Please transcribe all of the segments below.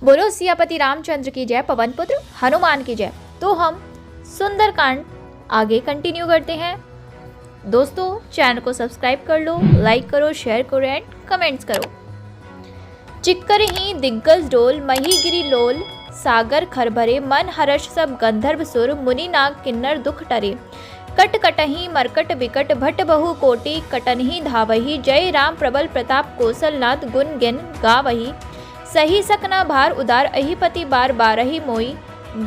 बोलो सियापति रामचंद्र की जय, पवन पुत्र हनुमान की जय। तो हम सुंदरकांड आगे कंटिन्यू करते हैं। दोस्तों चैनल को सब्सक्राइब कर लो, लाइक करो, शेयर करो एंड कमेंट्स करो। चिक्कर ही दिग्गज डोल, मही गिरी लोल, सागर खरभरे, मन हर्ष सब गंधर्व सुर, मुनि नाग किन्नर दुख टरे, कट कटही मरकट विकट, भट बहु कोटि कटनही धावही, जय राम प्रबल प्रताप कौशलनाथ, गुण गिन गावही, सही सकना भार उदार, अहिपति बार बारही मोई,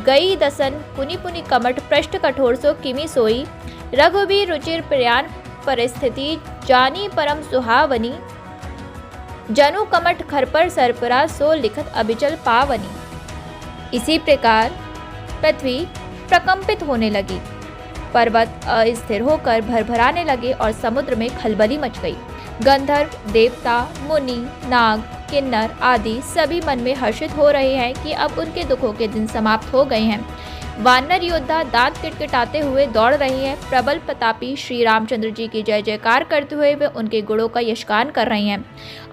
गई दसन पुनि पुनि कमठ, पृष्ठ कठोर सो किमि सोई, रघुबीर रुचिर प्रयाण परिस्थिति, जानी परम सुहावनी, जनु कमठ खरपर सरपरा, सो लिखत अबिचल पावनी। इसी प्रकार पृथ्वी प्रकंपित होने लगी, पर्वत अस्थिर होकर भरभराने लगे और समुद्र में खलबली मच गई। गंधर्व, देवता, मुनि, नाग, किन्नर आदि सभी मन में हर्षित हो रहे हैं कि अब उनके दुखों के दिन समाप्त हो गए हैं। वानर योद्धा दांत किटकिटाते हुए दौड़ रहे हैं। प्रबल प्रतापी श्री रामचंद्र जी की जय जयकार करते हुए वे उनके गुणों का यशगान कर रहे हैं।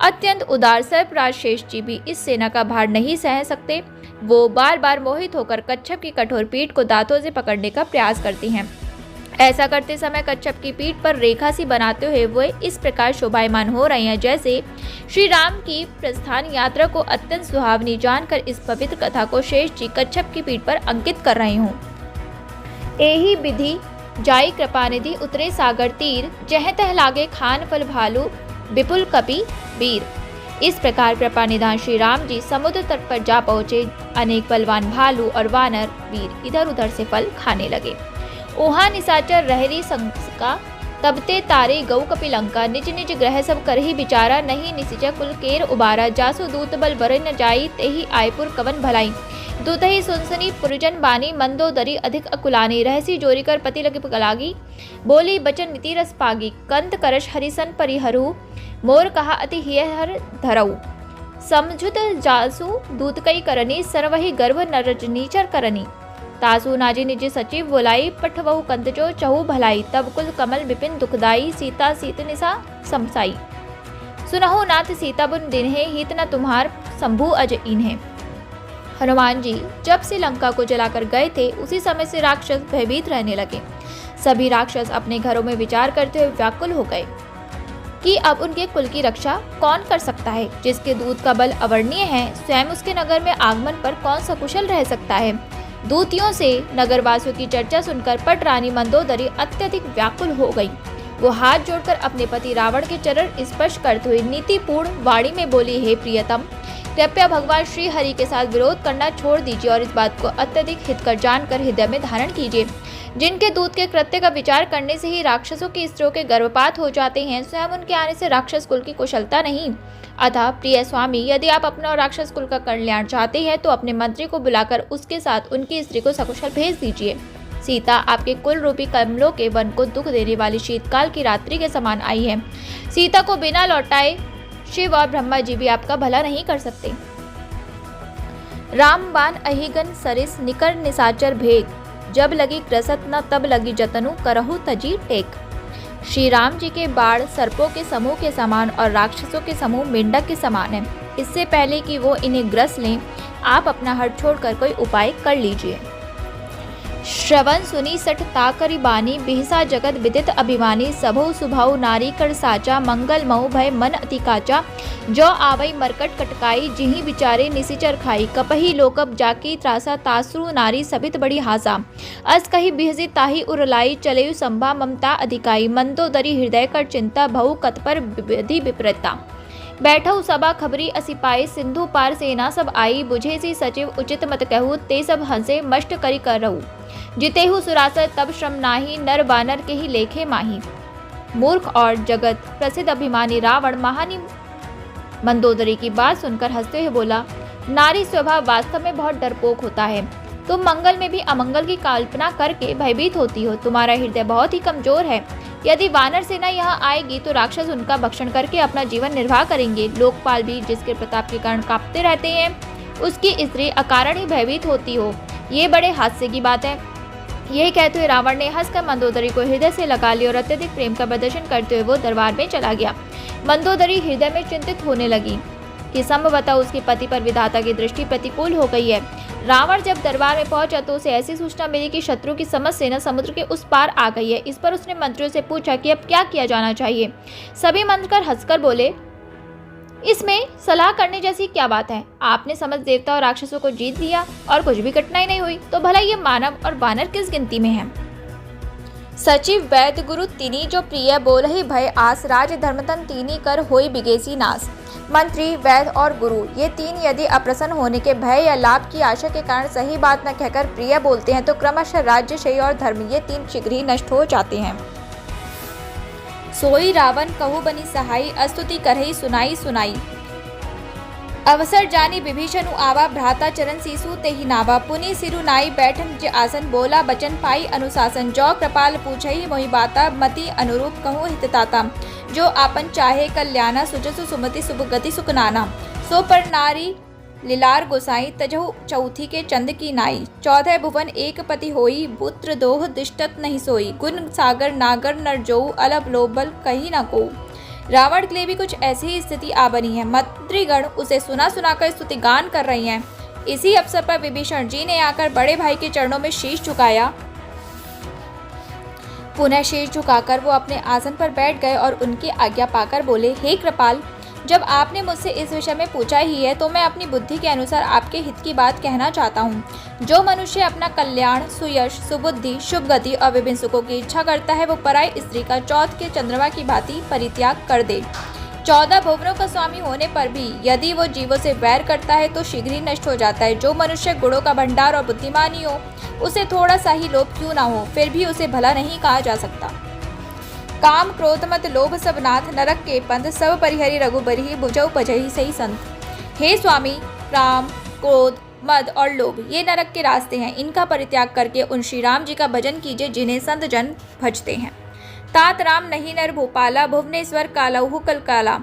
अत्यंत उदार सर्पराज शेष जी भी इस सेना का भार नहीं सह सकते। वो बार बार मोहित होकर कच्छप की कठोर पीठ को दांतों से पकड़ने का प्रयास करती हैं। ऐसा करते समय कच्छप की पीठ पर रेखा सी बनाते हुए वे इस प्रकार शोभायमान हो रहे हैं जैसे श्री राम की प्रस्थान यात्रा को अत्यंत सुहावनी जानकर इस पवित्र कथा को शेष जी कच्छप की पीठ पर अंकित कर रहे हों। एही विधि जाई कृपानिधि, उतरे सागर तीर, जह तह लागे खान फल भालू, विपुल कपि वीर। इस प्रकार कृपा निधान श्री राम जी समुद्र तट पर जा पहुंचे। अनेक बलवान भालू और वानर वीर इधर उधर से फल खाने लगे। ओहा निसाचर रहरी संका, तबते तारे गौ कपिलंका, निज निज ग्रह सब करही विचारा, नहीं निसिचा कुल केर उबारा, जासु दूत बल बर न जाई, तेही आयपुर कवन भलाई, दूतही सुनसनी पुरजन बानी, मंदोदरी अधिक अकुलानी, रहसी जोरी कर पति लग गलागी, बोली बचन नीति रस पागी, कंत करश हरिसन परिहरु, मोर कहा अति हियहर धरऊ, समझुत जासु दूत कई करनी, सरवही गर्भ नरजनीचर करनी, तासु नाजी निज सचिव बोलाई, पठवहु कंत जो चहु भलाई, तब कुल कमल विपिन दुखदाई, सीता सीत निसा समसाई, सुनहु नाथ सीता बुन दिन है, हित न तुम्हार शंभु अज इन्हें। हनुमान जी जब से लंका को जलाकर गए थे उसी समय से राक्षस भयभीत रहने लगे। सभी राक्षस अपने घरों में विचार करते हुए व्याकुल हो गए कि अब उनके कुल की रक्षा कौन कर सकता है। जिसके दूत का बल अवर्णीय है, स्वयं उसके नगर में आगमन पर कौन सकुशल रह सकता है। दूतियों से नगरवासियों की चर्चा सुनकर पट रानी मंदोदरी अत्यधिक व्याकुल हो गई। वो हाथ जोड़कर अपने पति रावण के चरण स्पर्श करते हुए नीतिपूर्ण वाणी में बोली, हे प्रियतम, कृपया भगवान श्री हरि के साथ विरोध करना छोड़ दीजिए और इस बात को अत्यधिक हितकर जानकर हृदय में धारण कीजिए। जिनके दूत के कृत्य का विचार करने से ही राक्षसों की स्त्रियों के गर्भपात हो जाते हैं, स्वयं उनके आने से राक्षस कुल की कुशलता नहीं। अतः प्रिय स्वामी, यदि आप अपना और राक्षस कुल का कल्याण चाहते हैं तो अपने मंत्री को बुलाकर उसके साथ उनकी स्त्री को सकुशल भेज दीजिए। सीता आपके कुल रूपी कमलों के वन को दुख देने वाली शीतकाल की रात्रि के समान आई है। सीता को बिना लौटाए शिव और ब्रह्मा जी भी आपका भला नहीं कर सकते। रामबान अहिगन सरिस, निकर निसाचर भेग, जब लगी ग्रसत न तब लगी जतनु, करहु तजी टेक। श्री राम जी के बाण सर्पों के समूह के समान और राक्षसों के समूह मेंढक के समान है। इससे पहले कि वो इन्हें ग्रस लें, आप अपना हट छोड़कर कोई उपाय कर लीजिए। श्रवण सुनी सठ ताकरी बानी, बिहसा जगत विदित अभिमानी, सबहु सुभाऊ नारी कर साचा, मंगल महु भय मन अति काचा, जो आवई मरकट कटकाई, जिही बिचारे निसिचर खाई, कपही लोकब जाकी त्रासा, तासु नारी सभित बड़ी हासा, अस कही बिहसी ताही उरलाई, चलेयु संभा ममता अधिकाई, मंदोदरी हृदय कर चिंता, भऊ कतपर विधि विपरीता, बैठऊ सभा खबरी असिपाई, सिंधु पार सेना सब आई, बुझे सी सचिव उचित मत कहू, ते सब हंसे मष्ट करी कर रहू, जितेहु सुरासर तब श्रम नाही, नर बानर के ही लेखे माही। मूर्ख और जगत प्रसिद्ध अभिमानी रावण महानी मंदोदरी की बात सुनकर हंसते हुए बोला, नारी स्वभाव वास्तव में बहुत डरपोक होता है। तुम मंगल में भी अमंगल की कल्पना करके भयभीत होती हो। तुम्हारा हृदय बहुत ही कमजोर है। यदि वानर सेना यहाँ आएगी तो राक्षस उनका भक्षण करके अपना जीवन निर्वाह करेंगे। लोकपाल भी जिसके प्रताप के कारण कांपते रहते हैं, उसकी स्त्री अकारण ही भयभीत होती हो, ये बड़े हास्य की बात है। यही कहते हुए रावण ने हंसकर मंदोदरी को हृदय से लगा लिया और अत्यधिक प्रेम का प्रदर्शन करते हुए वो दरबार में चला गया। मंदोदरी हृदय में चिंतित होने लगी कि संभवतः उसके पति पर विधाता की दृष्टि प्रतिकूल हो गई है। रावण जब दरबार में पहुंचा तो उसे ऐसी सूचना मिली कि शत्रु की समस्त सेना समुद्र के उस पार आ गई है। इस पर उसने मंत्रियों से पूछा कि अब क्या किया जाना चाहिए। सभी मंत्रकर हंसकर बोले, इसमें सलाह करने जैसी क्या बात है। आपने समस्त देवता और राक्षसों को जीत लिया और कुछ भी कठिनाई नहीं हुई, तो भला ये मानव और वानर किस गिनती में है। सचिव वैद्य गुरु तिनी जो प्रिय बोलहि भय आस, राज धर्मतन तीनी कर होई बिगेसी नास। मंत्री, वैद्य और गुरु ये तीन यदि अप्रसन्न होने के भय या लाभ की आशा के कारण सही बात न कहकर प्रिय बोलते हैं तो क्रमशः राज्य, शय और धर्म ये तीन शीघ्र ही नष्ट हो जाते हैं। सोई रावण कहु बनी सहाई, अस्तुति करहि सुनाई सुनाई। अवसर जानी विभीषण आवा, भ्राता चरण सीसु तेहि नावा। पुनि सिरु नाई बैठन ज आसन, बोला बचन पाई अनुशासन। जो कृपाल पूछहि मोहि बाता, मति अनुरूप कहूँ हितताता। जो आपन चाहे कल्याणा, सुजसु सुमति शुभ गति सुख नाना। सो पर नारी लीलार गोसाई, तजहु चौथी के चंद की नाई। 14 भुवन एक पति होई, पुत्र दोह दिष्टत नहीं सोई। गुण सागर नागर नर जोऊ, अलभ लोभल कही न को। रावण के लिए भी कुछ ऐसी ही स्थिति आ बनी है। मंत्रीगण उसे सुना सुनाकर स्तुतिगान कर रही हैं। इसी अवसर पर विभीषण जी ने आकर बड़े भाई के चरणों में शीश झुकाया। पुनः शीश झुकाकर वो अपने आसन पर बैठ गए और उनकी आज्ञा पाकर बोले, हे कृपाल, जब आपने मुझसे इस विषय में पूछा ही है तो मैं अपनी बुद्धि के अनुसार आपके हित की बात कहना चाहता हूँ। जो मनुष्य अपना कल्याण, सुयश, सुबुद्धि, शुभ गति और विभिन्न सुखों की इच्छा करता है वो पराई स्त्री का चौथ के चंद्रमा की भांति परित्याग कर दे। 14 भुवनों का स्वामी होने पर भी यदि वो जीवों से वैर करता है तो शीघ्र ही नष्ट हो जाता है। जो मनुष्य गुणों का भंडार और बुद्धिमानी हो, उसे थोड़ा सा ही लोभ क्यों ना हो, फिर भी उसे भला नहीं कहा जा सकता। काम क्रोध मत लोभ सब नाथ, नरक के पंथ सब परिहरि रघुबरहि, बुझऊ पजहि सही संत। हे स्वामी, काम, क्रोध, मद और लोभ ये नरक के रास्ते हैं। इनका परित्याग करके उन श्री राम जी का भजन कीजिए जिन्हें संत जन भजते हैं। तात राम नहीं नर भूपाला, भुवनेश्वर कालहु कलकाला।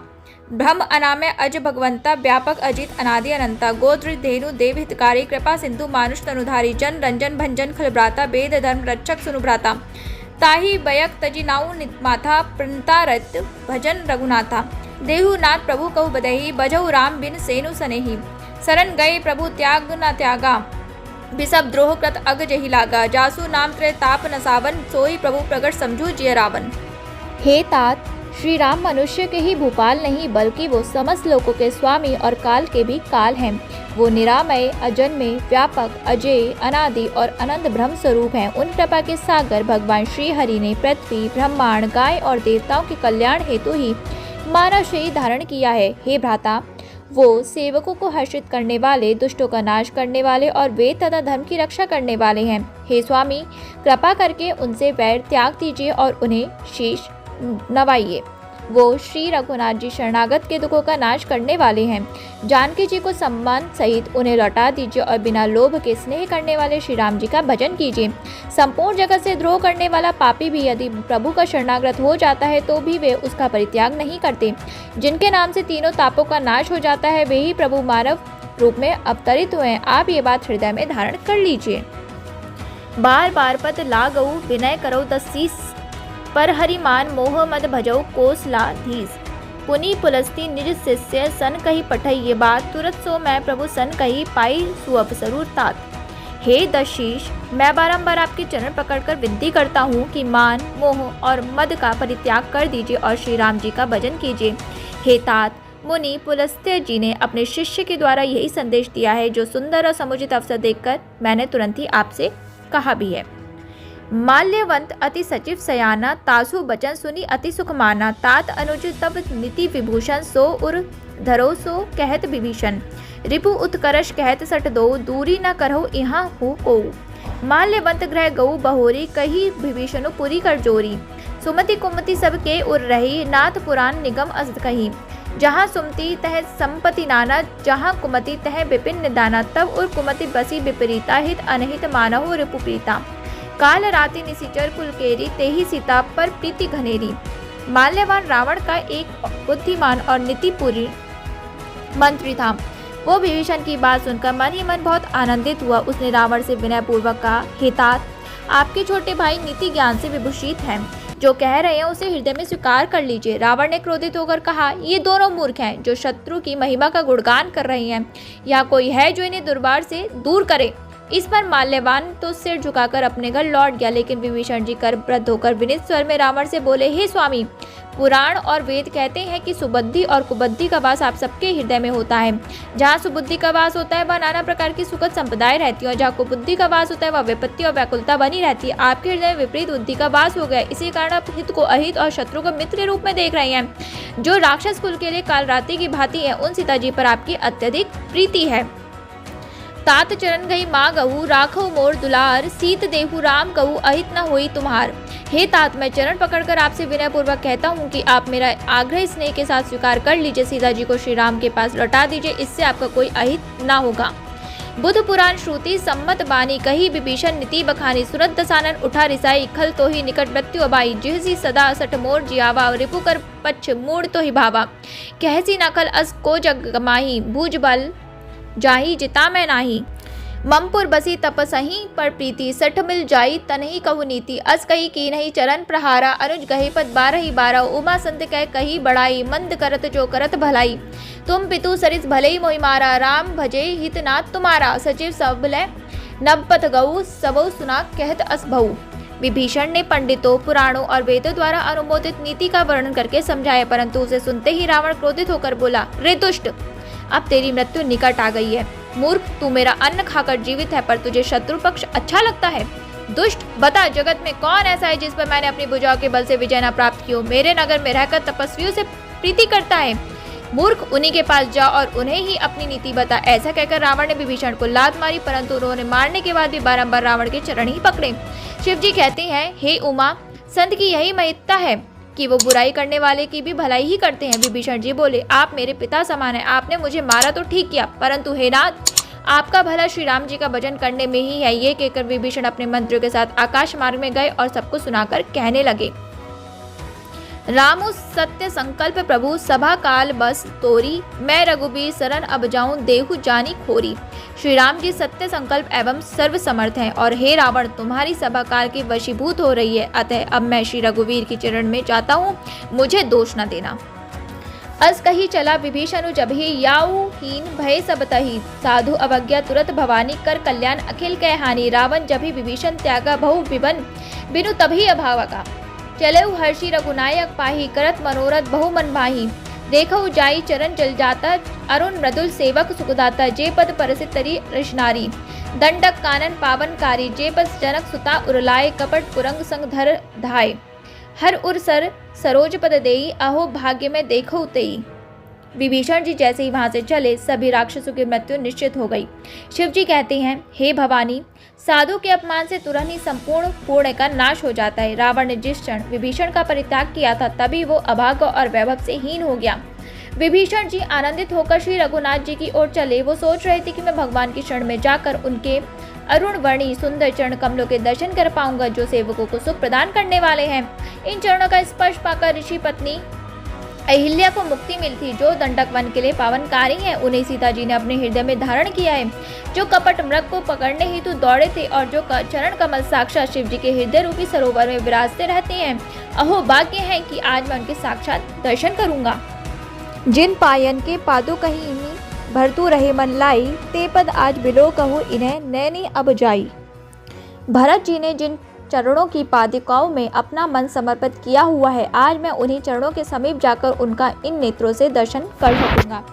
ब्रह्म अनामय अज भगवंता, व्यापक अजित अनादि अनंता। गोत्र धेनु देव हितकारी, कृपा सिंधु मानुष तनुधारी। जन रंजन भंजन खलभ्राता, वेद धर्म रक्षक सुनुभ्राता। ताहि बयक तजि नाउ माथा, प्रणतारत भजन रघुनाथा। देहु नाथ प्रभु कहु बदहि, बजहु राम बिन सेनु सनेहि। शरण गए प्रभु त्याग न त्यागा, बिसब द्रोह कृत अग जहि लागा। जासु नाम त्रय ताप नसावन, सोई प्रभु प्रगट समझू जिय रावण। हे तात, श्री राम मनुष्य के ही भूपाल नहीं बल्कि वो समस्त लोकों के स्वामी और काल के भी काल हैं। वो निरामय, अजन्मे, व्यापक, अजेय, अनादि और अनंत ब्रह्म स्वरूप हैं। उन कृपा के सागर भगवान श्री हरि ने पृथ्वी, ब्रह्मांड, गाय और देवताओं के कल्याण हेतु ही मानव शरीर धारण किया है। हे भ्राता, वो सेवकों को हर्षित करने वाले, दुष्टों का नाश करने वाले और वेद तथा धर्म की रक्षा करने वाले हैं। हे स्वामी, कृपा करके उनसे वैर त्याग दीजिए और उन्हें शीश नवाइए। वो श्री रघुनाथ जी शरणागत के दुखों का नाश करने वाले हैं। जानकी जी को सम्मान सहित उन्हें लौटा दीजिए और बिना लोभ के स्नेह करने वाले श्री राम जी का भजन कीजिए। संपूर्ण जगत से द्रोह करने वाला पापी भी यदि प्रभु का शरणागत हो जाता है तो भी वे उसका परित्याग नहीं करते। जिनके नाम से तीनों तापों का नाश हो जाता है वे ही प्रभु मानव रूप में अवतरित हुए हैं। आप ये बात हृदय में धारण कर लीजिए। बार बार पत लागऊ, विनय करो दसीस। पर हरिमान मोह मद भजऊ, कोसलाधीस। पुनि पुलस्ती निज शिष्य, सन कही पठई ये बात। तुरत सो मैं प्रभु सन कही, पाई सुअवसरु तात। हे दशीष, मैं बारंबार आपके चरण पकड़कर विनती करता हूँ कि मान, मोह और मद का परित्याग कर दीजिए और श्री राम जी का भजन कीजिए। हे तात, मुनि पुलस्त्य जी ने अपने शिष्य के द्वारा यही संदेश दिया है जो सुंदर और समुचित अवसर देखकर मैंने तुरंत ही आपसे कहा भी है। माल्यवंत अति सचिव सयाना, तासु बचन सुनी अति सुख माना। तात अनुज तब नीति विभूषण, सो उर धरो सो कहत विभीषण। रिपु उत्कर्ष कहत सट दो, दूरी न करहु यहाँ हो को। माल्यवंत ग्रह गऊ बहोरी, कही विभीषणु पुरी कर जोरी। सुमति कुमति सबके उर रही, नाथ पुराण निगम अस्त कही। जहाँ सुमति तह संपत्ति नाना, जहाँ कुमति तह विपिन निदाना। तब उर कुमति बसी विपरीता, हित अनहित मानहु रिपु प्रीता। काल राति निशिचर कुलकेरी, तेहि सीता पर प्रीति घनेरी। माल्यवान रावण का एक बुद्धिमान और नीतिपूर्ण मंत्री था। वो विभीषण की बात सुनकर मन ही मन बहुत आनंदित हुआ। उसने रावण से विनय पूर्वक कहा, हे तात, आपके छोटे भाई नीति ज्ञान से विभूषित हैं। जो कह रहे हैं उसे हृदय में स्वीकार कर लीजिए। रावण ने क्रोधित होकर कहा, ये दोनों मूर्ख हैं जो शत्रु की महिमा का गुणगान कर रहे हैं। यहाँ कोई है जो इन्हें दरबार से दूर करे। इस पर माल्यवान तो सिर झुकाकर अपने घर लौट गया, लेकिन विभीषण जी कर वृद्ध होकर विनीत स्वर में रावण से बोले, हे स्वामी, पुराण और वेद कहते हैं कि सुबुद्धि और कुबुद्धि का वास आप सबके हृदय में होता है। जहाँ सुबुद्धि का वास होता है वह नाना प्रकार की सुखद संपदाएं रहती है, और जहाँ कुबुद्धि का वास होता है वह विपत्ति और व्याकुलता बनी रहती है। आपके हृदय में विपरीत बुद्धि का वास हो गया, इसी कारण आप हित को अहित और शत्रु को मित्र के रूप में देख रहे हैं। जो राक्षस कुल के लिए कालरात्रि की भांति है, उन सीता जी पर आपकी अत्यधिक प्रीति है। तात चरण गई माँ गऊ, राखो मोर दुलार, सीत देहु राम कहू, अहित न होई तुम्हार। हे तात, मैं चरण पकड़कर आपसे विनय पूर्वक कहता हूँ कि आप मेरा आग्रह स्नेह के साथ स्वीकार कर लीजिए। सीता जी को श्री राम के पास लौटा दीजिए, इससे आपका कोई अहित न होगा। बुध पुराण श्रुति सम्मत बानी कही, विभीषण नीति बखानी, सुरत दसानन उठा रिसाई, खल तो ही निकट मृत्यु अबाई, जिहसी सदा सठ मोर जियावा, रिपु कर पच्छ मूड तो ही भावा, कहसी नकल अस को जग गमाही, भुज बल जाही जिता मैं नाही, ममपुर बसी तपसही पर प्रीति, सठ मिल जाई तनही कहु नीति, अस कही की नहीं चरण प्रहारा, अनुज गही पद बारही बारह, उमा संत कह कही बड़ाई, मंद करत जो करत भलाई, तुम पितु सरिस भले ही मोहि मारा, राम भजे हितनाथ तुम्हारा, सचिव सबले नवपथ गऊ, सबौ सुना कहत अस भऊ। विभीषण ने पंडितों, पुराणों और वेदों द्वारा अनुमोदित नीति का वर्णन करके समझाया, परंतु उसे सुनते ही रावण क्रोधित होकर बोला, रे दुष्ट, अब तेरी मृत्यु निकट आ गई है। मूर्ख, तू मेरा अन्न खाकर जीवित है, पर तुझे शत्रु पक्ष अच्छा लगता है। दुष्ट, बता, जगत में कौन ऐसा है जिस पर मैंने अपनी भुजाओं के बल से विजय न प्राप्त की हो? मेरे नगर में रहकर तपस्वियों से प्रीति करता है। मूर्ख, उन्हीं के पास जा और उन्हें ही अपनी नीति बता। ऐसा कहकर रावण ने विभीषण को लात मारी, परंतु उन्होंने मारने के बाद भी बारंबार रावण के चरण ही पकड़े। शिव जी कहते हैं, हे उमा, संत की यही महत्ता है कि वो बुराई करने वाले की भी भलाई ही करते हैं। विभीषण जी बोले, आप मेरे पिता समान हैं, आपने मुझे मारा तो ठीक किया, परंतु हे नाथ, आपका भला श्री राम जी का भजन करने में ही है। ये कहकर विभीषण अपने मंत्रियों के साथ आकाश मार्ग में गए और सबको सुनाकर कहने लगे, रामु सत्य संकल्प प्रभु, सभा काल बस तोरी, मैं रघुबीर शरण अब जाऊं, देहु जानी खोरी। श्री राम जी सत्य संकल्प एवं सर्व समर्थ हैं, और हे रावण, तुम्हारी सभा काल की वशीभूत हो रही है, अतः अब मैं श्री रघुवीर की चरण में जाता हूँ, मुझे दोष न देना। अस कही चला विभीषण जबहि, याऊ हीन भय सब तही, साधु अवज्ञा तुरत भवानी, कर कल्याण अखिल कह हानि। रावण जबहि विभीषण त्यागा बहु विभन, बिनु तभी अभाव का, चलऊ हर्षि रघुनायक पाही, करत मनोरथ बहु मन माही। देखऊ जाई चरण जल जाता, अरुण मृदुल सेवक सुखदाता, जे पद परसित तरी रशनारी, दंडक कानन पावनकारी, जे पद जनक सुता उरलाए, कपट कुरंग संग धर धाय, हर उर सर सरोज पद देई, अहो भाग्य में देखो तेई। विभीषण जी जैसे ही वहां से चले, सभी राक्षसों की मृत्यु निश्चित हो गई। शिव जी कहते हैं, हे भवानी, साधु के अपमान से तुरंत ही संपूर्ण पुण्य का नाश हो जाता है। रावण ने जिस क्षण विभीषण का परित्याग किया था, तभी वो अभाग्य और वैभव से हीन हो गया। विभीषण जी आनंदित होकर श्री रघुनाथ जी की ओर चले। वो सोच रहे थे कि मैं भगवान की शरण में जाकर उनके अरुण वर्णी सुंदर चरण कमलों के दर्शन कर पाऊंगा, जो सेवकों को सुख प्रदान करने वाले हैं। इन चरणों का स्पर्श पाकर ऋषि पत्नी अहिल्या को मुक्ति मिलती, जो दंडक वन के लिए पावनकारी हैं। उन्हें सीता जी ने अपने हृदय में धारण किया है, जो कपट मृग को पकड़ने हेतु दौड़े थे और जो चरण कमल साक्षात शिव जी के हृदय रूपी सरोवर में विराजते रहते हैं। अहो भाग्य है कि आज मैं उनके साक्षात दर्शन करूंगा। जिन पायन के पादों कहीं इन्हीं भरतू रहे मन लाई, ते पद आज बिलो कहूँ इन्हें नैनी अब जाई। भरत जी ने जिन चरणों की पादिकाओं में अपना मन समर्पित किया हुआ है, आज मैं उन्हीं चरणों के समीप जाकर उनका इन नेत्रों से दर्शन कर सकूंगा।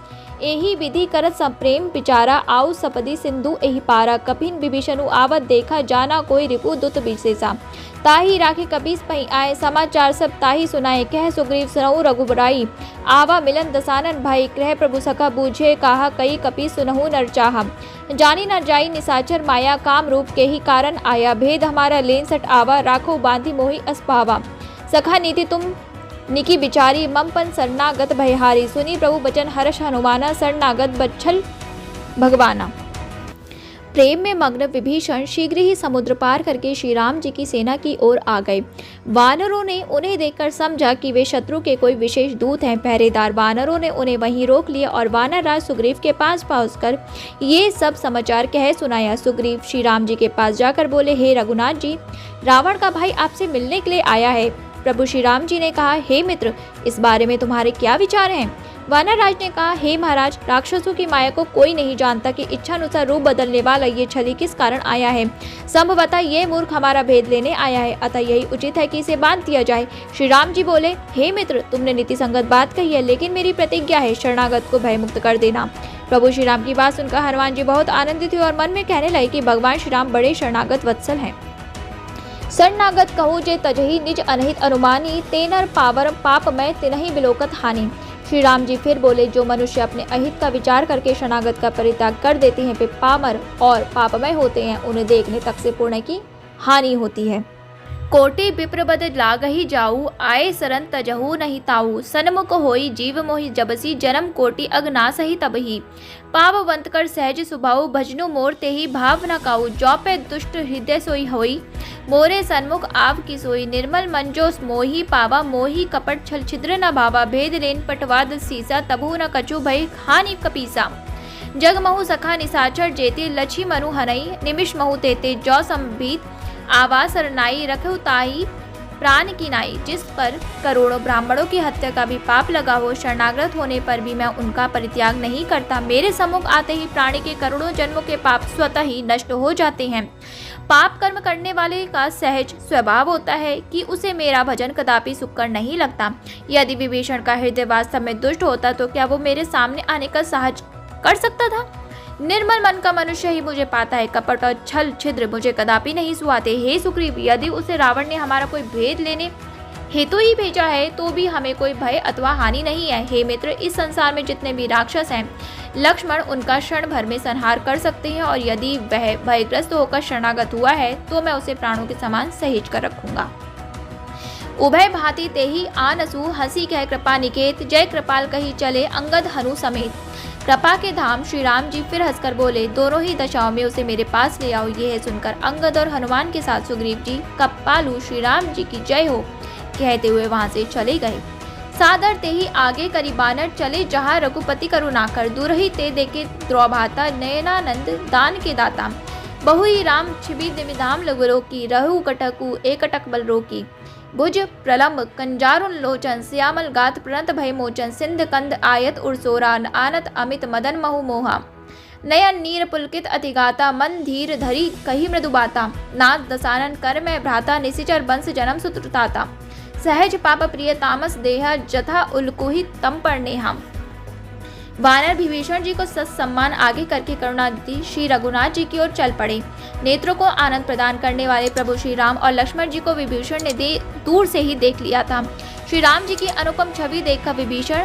एही विधि करत संप्रेम विचारा, आउ सपदी सिंधु एही पारा, कपिन विभीषणु आवत देखा, जाना कोई रिपु दुत विशेषा। ताही राखे कपीस पही आए, समाचार सब ताही सुनाए, कह सुग्रीव सुनहु रघुबराई। आवा मिलन दसानन भाई, गृह प्रभु सखा बूझे कहा, कई कपीस सुनहु नर चाहा। जानी न जाई निसाचर माया, काम रूप के ही कारण आया, भेद हमारा लेन सट आवा, राखो बांधी मोहि अस्पावा। सखा नीति तुम निकी बिचारी, ममपन शरणागत भयहारी, सुनी प्रभु बचन हर्ष हनुमाना, शरणागत बच्छल भगवाना। प्रेम में मग्न विभीषण शीघ्र ही समुद्र पार करके श्री राम जी की सेना की ओर आ गए। वानरों ने उन्हें देखकर समझा कि वे शत्रु के कोई विशेष दूत हैं। पहरेदार वानरों ने उन्हें वहीं रोक लिया और वानर राज सुग्रीव के पास पहुंचकर ये सब समाचार कह सुनाया। सुग्रीव श्री राम जी के पास जाकर बोले, हे रघुनाथ जी, रावण का भाई आपसे मिलने के लिए आया है। प्रभु श्री राम जी ने कहा, हे मित्र, इस बारे में तुम्हारे क्या विचार हैं? वानरराज ने कहा, हे महाराज, राक्षसों की माया को कोई नहीं जानता कि इच्छानुसार रूप बदलने वाला ये छली किस कारण आया है। संभवतः ये मूर्ख हमारा भेद लेने आया है, अतः यही उचित है कि इसे बांध दिया जाए। श्री राम जी बोले, हे मित्र, तुमने नीति संगत बात कही है, लेकिन मेरी प्रतिज्ञा है शरणागत को भयमुक्त कर देना। प्रभु श्री राम की बात सुनकर हनुमान जी बहुत आनंदित हुए और मन में कहने लगे कि भगवान श्री राम बड़े शरणागत वत्सल हैं। शरणागत कहूँ जे तजहि निज अनहित अनुमानी, तेनर पावर पाप में तिनहि बिलोकत हानि। श्री राम जी फिर बोले, जो मनुष्य अपने अहित का विचार करके शरणागत का परित्याग कर देते हैं वे पामर और पापमय होते हैं, उन्हें देखने तक से पुण्य की हानि होती है। कोटि विप्र बद लागहि जाऊ, आए सरन तजहु नहीं ताऊ। सन्मुख होई जीव मोहि जबसी, जन्म कोटि अगनासहि तबहि। पापवंत कर सहज सुभाऊ, भजनु मोर तेहि भाव न काऊ। जौपे दुष्ट हृदय सोई होई, मोरे सन्मुख आव की सोई। निर्मल मन जो मोहि पावा, मोहि कपट छल छिद्र न भावा। भेद लेन पटवाद सीसा, तबहु न कछु भय हानि कपीसा। जग महु सखा निसाचर जेते, लछि मनु हनई। निमिष महु तेते जौ संभीत, आवास सरनाई। रखु ताई प्राण की नाई। जिस पर करोड़ों ब्राह्मणों की हत्या का भी पाप लगा हो, शरणागत होने पर भी मैं उनका परित्याग नहीं करता। मेरे सम्मुख आते ही प्राणी के करोड़ों जन्मों के पाप स्वतः ही नष्ट हो जाते हैं। पाप कर्म करने वाले का सहज स्वभाव होता है कि उसे मेरा भजन कदापि सुखकर नहीं लगता। यदि विभीषण का हृदय वास्तव में दुष्ट होता तो क्या वो मेरे सामने आने का साहस कर सकता था? निर्मल मन का मनुष्य ही मुझे पाता है, कपट और छल छिद्र मुझे कदापि नहीं सुहाते। हे सुग्रीव, यदि उसे रावण ने हमारा कोई भेद लेने हेतु ही भेजा है तो भी हमें कोई भय अथवा हानि नहीं है। हे मित्र, इस संसार में जितने भी राक्षस हैं, लक्ष्मण उनका क्षण भर में संहार कर सकते हैं, और यदि वह भयग्रस्त होकर शरणागत हुआ है तो मैं उसे प्राणों के समान सहेज कर रखूंगा। उभय भांति तेहि आनसु, हंसी कह कृपा निकेत। जय कृपाल कही चले अंगद हनु समेत। कृपा के धाम श्री राम जी फिर हंसकर बोले, दोनों ही दशाओं में उसे मेरे पास ले आओ। यह सुनकर अंगद और हनुमान के साथ सुग्रीव जी, कपालू श्री राम जी की जय हो कहते हुए वहां से चले गए। सादर ते ही आगे करी बानर चले, जहाँ रघुपति करुणाकर। दूर ही ते देखे द्रौभाता, नयनानंद दान के दाता। बहु ही राम छिबी दिविधाम लघुरो की, रहु कटकु एकटक बल रोकी। भुज प्रलम्ब कंजारुन लोचन, श्यामल गात प्रणत भय मोचन। सिंध कंद आयत उर्सोरा, आनत अमित मदन महु मोहा। नयन नीर पुलकित अतिगाता, मन धीर धरी कही मृदु बाता। नाथ दसानन कर में भ्राता, निशिचर बंस जन्म सुत्रताता। सहज पाप प्रिय तामस देहा, जथा उल्कुहि तम पर नेहा। वानर विभीषण जी को सम्मान आगे करके करुणानिधि श्री रघुनाथ जी की ओर चल पड़े। नेत्रों को आनंद प्रदान करने वाले प्रभु श्री राम और लक्ष्मण जी को विभीषण ने दूर से ही देख लिया था। श्री राम जी की अनुपम छवि देखकर विभीषण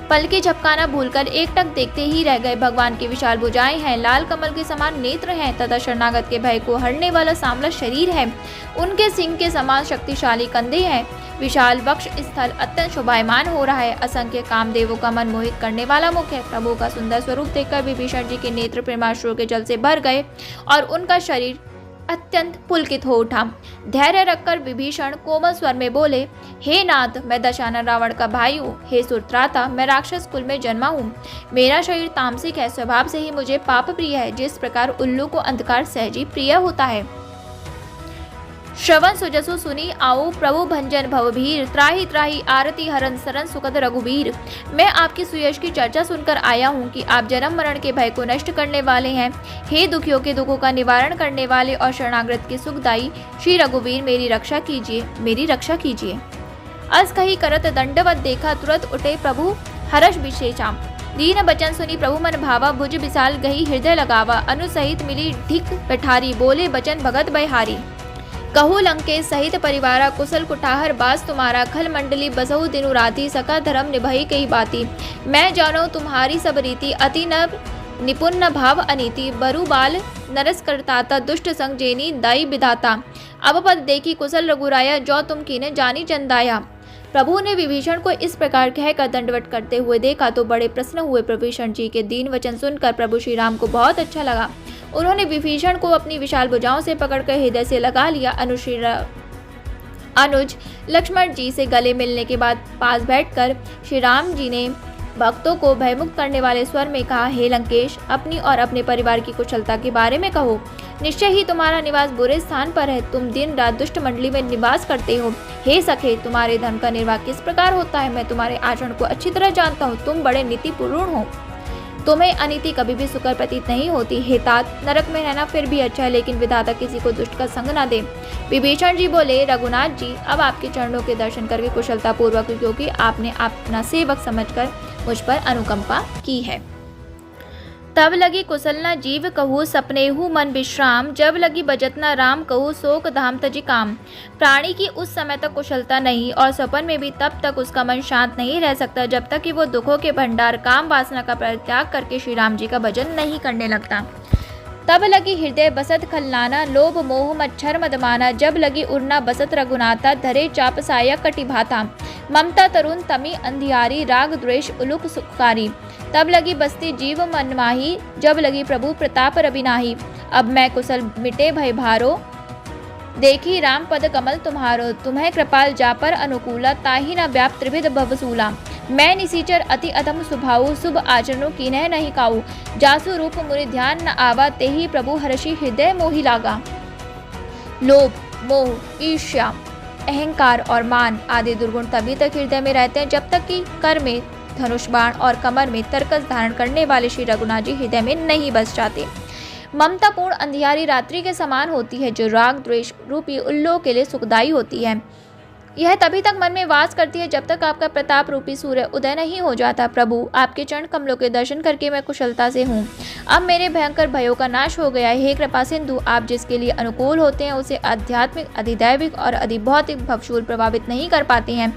पलके झपकाना भूलकर एकटक देखते ही रह गए। भगवान की विशाल भुजाएं हैं, लाल कमल के समान नेत्र हैं तथा शरणागत के भय को हरने वाला सांवला शरीर है। उनके सिंह के समान शक्तिशाली कंधे हैं। विशाल वक्ष स्थल अत्यंत शोभायमान हो रहा है। असंख्य कामदेवों का मन मोहित करने वाला मुख है। प्रभु का सुंदर स्वरूप देखकर विभीषण जी के नेत्र प्रेमाश्रुओं के जल से भर गए और उनका शरीर अत्यंत पुलकित हो उठा। धैर्य रखकर विभीषण कोमल स्वर में बोले, हे नाथ, मैं दशानन रावण का भाई हूँ। हे सुत्राता, मैं राक्षस कुल में जन्मा हूँ। मेरा शरीर तामसिक है, स्वभाव से ही मुझे पाप प्रिय है, जिस प्रकार उल्लू को अंधकार सहजी प्रिय होता है। श्रवण सुजसु सुनी आओ, प्रभु भंजन भवभीर। त्राहि त्राहि आरती हरन सरन सुखद रघुबीर। मैं आपकी सुयश की चर्चा सुनकर आया हूँ कि आप जन्म मरण के भय को नष्ट करने वाले हैं। हे दुखियों के दुखों का निवारण करने वाले और शरणागत के सुखदायी श्री रघुवीर, मेरी रक्षा कीजिए, मेरी रक्षा कीजिए। अस कही करत दंडवत देखा, तुरंत उठे प्रभु हर्ष विशेषा। दीन बचन सुनी प्रभु मन भावा, भुज विशाल गही हृदय लगावा। अनुसहित मिली ढिक बैठारी, बोले बचन भगत बहारी। कहू लंकेश सहित परिवारा, कुशल कुठाहर बास तुम्हारा। खल मंडली बसहु दिनु राती, सका धर्म निभई कई बाती। मैं जानो तुम्हारी सब रीति, अति नव निपुण न भाव अनीति। बरु बाल नरस करताता, दुष्ट संग जेनी दाई विधाता। अब पद देखी कुशल रघुराया, जो तुम कीने जानी चंदाया। प्रभु ने विभीषण को इस प्रकार कहकर दंडवत करते हुए देखा तो बड़े प्रसन्न हुए। विभीषण जी के दीन वचन सुनकर प्रभु श्री राम को बहुत अच्छा लगा। उन्होंने विभीषण को अपनी विशाल भुजाओं से पकड़कर हृदय से लगा लिया। अनुज लक्ष्मण जी से गले मिलने के बाद पास बैठकर श्री राम जी ने भक्तों को भयमुक्त करने वाले स्वर में कहा, हे लंकेश, अपनी और अपने परिवार की कुशलता के बारे में कहो। निश्चय ही तुम्हारा निवास बुरे स्थान पर है, तुम दिन रात दुष्ट मंडली में निवास करते हो। हे सखे, तुम्हारे धर्म का निर्वाह किस प्रकार होता है, मैं तुम्हारे आचरण को अच्छी तरह जानता हूँ। तुम बड़े नीतिपूर्ण हो, तुम्हें अनीति कभी भी सुकर प्रतीत नहीं होती। हे तात, नरक में रहना फिर भी अच्छा है, लेकिन विधाता किसी को दुष्ट का संग ना दे। विभीषण जी बोले, रघुनाथ जी, अब आपके चरणों के दर्शन करके कुशलता पूर्वक, क्योंकि आपने अपना सेवक समझकर मुझ पर अनुकंपा की है। तब लगी कुशल न जीव कहू, सपनेहु मन विश्राम। जब लगी बजत न राम कहू, शोक धाम तजी काम। प्राणी की उस समय तक कुशलता नहीं और सपन में भी तब तक उसका मन शांत नहीं रह सकता जब तक कि वो दुखों के भंडार काम वासना का परित्याग करके श्री राम जी का भजन नहीं करने लगता। तब लगी हृदय बसत खलनाना, लोभ मोह मच्छर मदमाना। जब लगी उड़ना बसत रघुनाथा, धरे चाप सायक कटिभाता। ममता तरुण तमी अंधियारी, राग द्वेष उलुक सुखकारी। तब लगी बसती जीव मन माही, जब लगी प्रभु प्रताप रविनाही। अब मैं कुशल मिटे भय भारो, देखी राम पद कमल तुम्हारो। तुम्हें कृपाल जा पर अनुकूला, ताहि न व्याप त्रिविध भवसूला। मैं निसीचर अति अधम स्वभाव, शुभ आचरणों कीन्ह नहीं काऊ। जासु रूप मुनि ध्यान न आवा, तेहि प्रभु हर्षि हृदय मोहि लागा। लोभ मोह ईर्ष्या अहंकार और मान आदि दुर्गुण तभी तक हृदय में रहते हैं जब तक कि कर में धनुष बाण और कमर में तरकस धारण करने वाले श्री रघुनाथ जी हृदय में नहीं बस जाते। ममतापूर्ण अंधियारी रात्रि के समान होती है, जो राग द्वेष रूपी उल्लों के लिए सुखदायी होती है। यह तभी तक मन में वास करती है जब तक आपका प्रताप रूपी सूर्य उदय नहीं हो जाता। प्रभु, आपके चरण कमलों के दर्शन करके मैं कुशलता से हूँ। अब मेरे भयंकर भयों का नाश हो गया है। हे कृपा सिंधु, आप जिसके लिए अनुकूल होते हैं उसे आध्यात्मिक, अधिदैविक और अधिभौतिक भवशूल प्रभावित नहीं कर पाते हैं।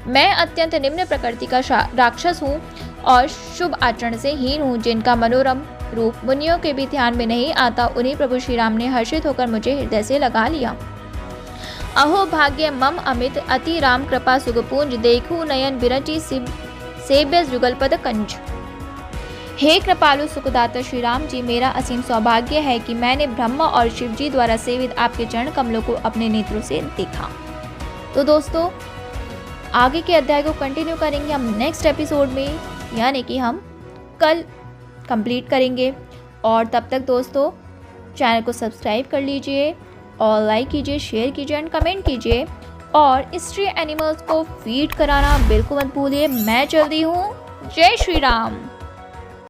मैं अत्यंत निम्न प्रकृति का राक्षस हूँ और शुभ आचरण से हीन हूँ। जिनका मनोरम रूप मुनियों के भी ध्यान में नहीं आता, उन्हीं प्रभु श्री राम ने हर्षित होकर मुझे हृदय से लगा लिया। अहो भाग्य मम अमित, अति राम कृपा सुगपुंज। देखू नयन बिरंची सेव्य जुगलपद कंज। हे कृपालु सुखदाता श्री राम जी, मेरा असीम सौभाग्य है कि मैंने ब्रह्मा और शिव जी द्वारा सेवित आपके चरण कमलों को अपने नेत्रों से देखा। तो दोस्तों, आगे के अध्याय को कंटिन्यू करेंगे हम नेक्स्ट एपिसोड में, यानी कि हम कल कंप्लीट करेंगे। और तब तक दोस्तों, चैनल को सब्सक्राइब कर लीजिए और लाइक कीजिए, शेयर कीजिए एंड कमेंट कीजिए। और स्ट्रे एनिमल्स को फीड कराना बिल्कुल मत भूलिए। मैं चल रही हूँ। जय श्री राम।